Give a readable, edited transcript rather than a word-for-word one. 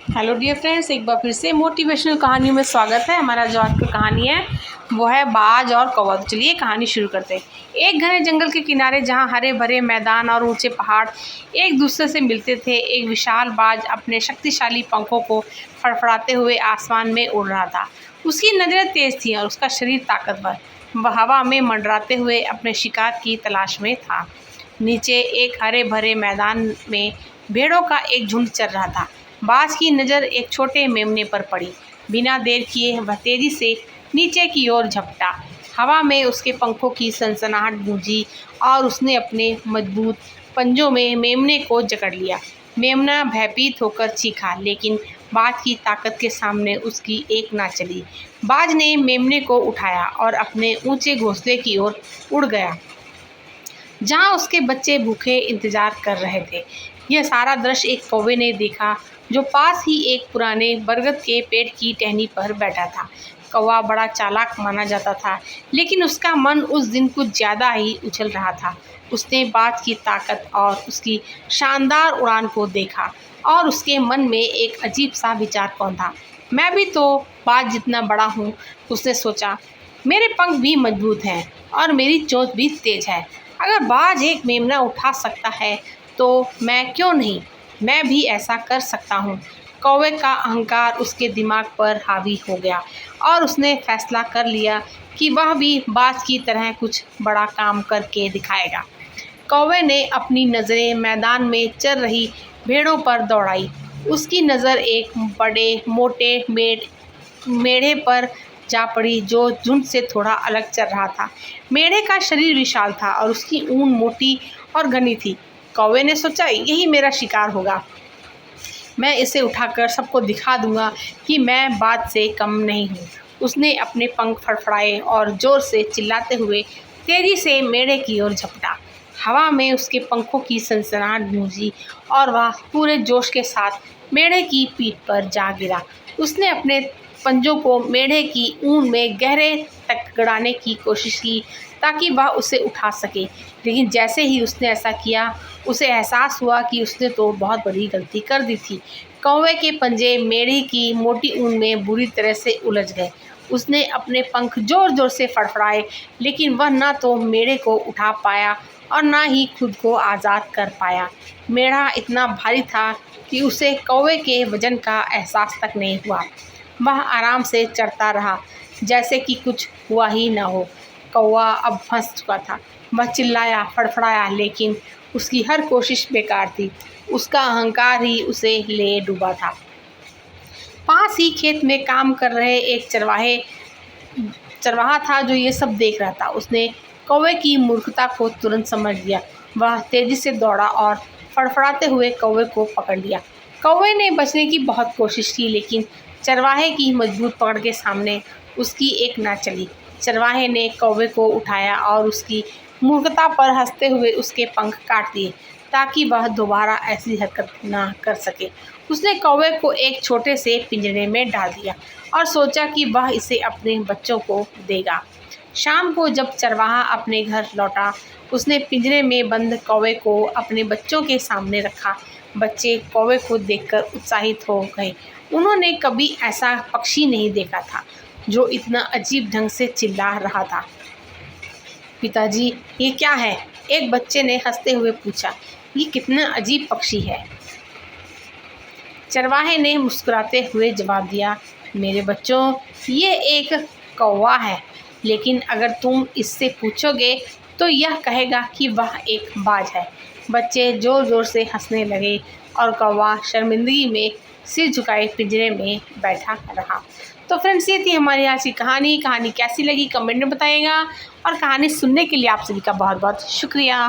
Hello dear friends, एक बार फिर से मोटिवेशनल कहानियों में स्वागत है। हमारा जो आज की कहानी है वो है बाज और कौवा। तो चलिए कहानी शुरू करते हैं। एक घने जंगल के किनारे जहाँ हरे भरे मैदान और ऊंचे पहाड़ एक दूसरे से मिलते थे, एक विशाल बाज अपने शक्तिशाली पंखों को फड़फड़ाते हुए आसमान में उड़ रहा था। उसकी नज़रें तेज थीं और उसका शरीर ताकतवर। वह हवा में मंडराते हुए अपने शिकार की तलाश में था। नीचे एक हरे भरे मैदान में भेड़ों का एक झुंड चल रहा था। बाज की नज़र एक छोटे मेमने पर पड़ी। बिना देर किए वह तेजी से नीचे की ओर झपटा। हवा में उसके पंखों की सनसनाहट गूंजी और उसने अपने मजबूत पंजों में मेमने को जकड़ लिया। मेमना भयभीत होकर चीखा, लेकिन बाज की ताकत के सामने उसकी एक ना चली। बाज ने मेमने को उठाया और अपने ऊंचे घोंसले की ओर उड़ गया, जहां उसके बच्चे भूखे इंतजार कर रहे थे। यह सारा दृश्य एक कौवे ने देखा, जो पास ही एक पुराने बरगद के पेड़ की टहनी पर बैठा था। कौवा बड़ा चालाक माना जाता था, लेकिन उसका मन उस दिन कुछ ज़्यादा ही उछल रहा था। उसने बाज की ताकत और उसकी शानदार उड़ान को देखा और उसके मन में एक अजीब सा विचार कौंधा। मैं भी तो बाज जितना बड़ा हूँ, उसने सोचा। मेरे पंख भी मजबूत हैं और मेरी चोंच भी तेज है। अगर बाज एक मेमना उठा सकता है तो मैं क्यों नहीं, मैं भी ऐसा कर सकता हूँ। कौवे का अहंकार उसके दिमाग पर हावी हो गया और उसने फैसला कर लिया कि वह भी बाज की तरह कुछ बड़ा काम करके दिखाएगा। कौवे ने अपनी नज़रें मैदान में चल रही भेड़ों पर दौड़ाई। उसकी नज़र एक बड़े मोटे मेढ़े पर जा पड़ी, जो झुंड से थोड़ा अलग चल रहा था। मेढ़े का शरीर विशाल था और उसकी ऊन मोटी और घनी थी। कौवे ने सोचा, यही मेरा शिकार होगा। मैं इसे उठाकर सबको दिखा दूंगा कि मैं बाज से कम नहीं हूँ। उसने अपने पंख फड़फड़ाए और जोर से चिल्लाते हुए तेजी से मेढ़े की ओर झपटा। हवा में उसके पंखों की सनसनाहट गूंजी और वह पूरे जोश के साथ मेढ़े की पीठ पर जा गिरा। उसने अपने पंजों को मेढ़े की ऊन में गहरे तक गड़ाने की कोशिश की ताकि वह उसे उठा सके, लेकिन जैसे ही उसने ऐसा किया, उसे एहसास हुआ कि उसने तो बहुत बड़ी गलती कर दी थी। कौवे के पंजे मेढ़े की मोटी ऊन में बुरी तरह से उलझ गए। उसने अपने पंख जोर जोर से फड़फड़ाए, लेकिन वह न तो मेढ़े को उठा पाया और न ही खुद को आज़ाद कर पाया। मेढ़ा इतना भारी था कि उसे कौवे के वजन का एहसास तक नहीं हुआ। वह आराम से चढ़ता रहा, जैसे कि कुछ हुआ ही न हो। कौवा अब फंस चुका था। वह चिल्लाया, फड़फड़ाया, लेकिन उसकी हर कोशिश बेकार थी। उसका अहंकार ही उसे ले डूबा था। पास ही खेत में काम कर रहे एक चरवाहा था, जो ये सब देख रहा था। उसने कौवे की मूर्खता को तुरंत समझ लिया। वह तेजी से दौड़ा और फड़फड़ाते हुए कौवे को पकड़ लिया। कौवे ने बचने की बहुत कोशिश की, लेकिन चरवाहे की मजबूत पकड़ के सामने उसकी एक ना चली। चरवाहे ने कौवे को उठाया और उसकी मूर्खता पर हंसते हुए उसके पंख काट दिए, ताकि वह दोबारा ऐसी हरकत ना कर सके। उसने कौवे को एक छोटे से पिंजरे में डाल दिया और सोचा कि वह इसे अपने बच्चों को देगा। शाम को जब चरवाहा अपने घर लौटा, उसने पिंजरे में बंद कौवे को अपने बच्चों के सामने रखा। बच्चे कौवे को देखकर उत्साहित हो गए। उन्होंने कभी ऐसा पक्षी नहीं देखा था जो इतना अजीब ढंग से चिल्ला रहा था। पिताजी, ये क्या है? एक बच्चे ने हंसते हुए पूछा। ये कितना अजीब पक्षी है। चरवाहे ने मुस्कुराते हुए जवाब दिया, मेरे बच्चों, ये एक कौवा है, लेकिन अगर तुम इससे पूछोगे तो यह कहेगा कि वह एक बाज है। बच्चे जोर जोर से हंसने लगे और कौवा शर्मिंदगी में सिर झुकाए पिंजरे में बैठा रहा। तो फ्रेंड्स, ये थी हमारी आज की कहानी। कहानी कैसी लगी कमेंट में बताइएगा और कहानी सुनने के लिए आप सभी का बहुत बहुत शुक्रिया।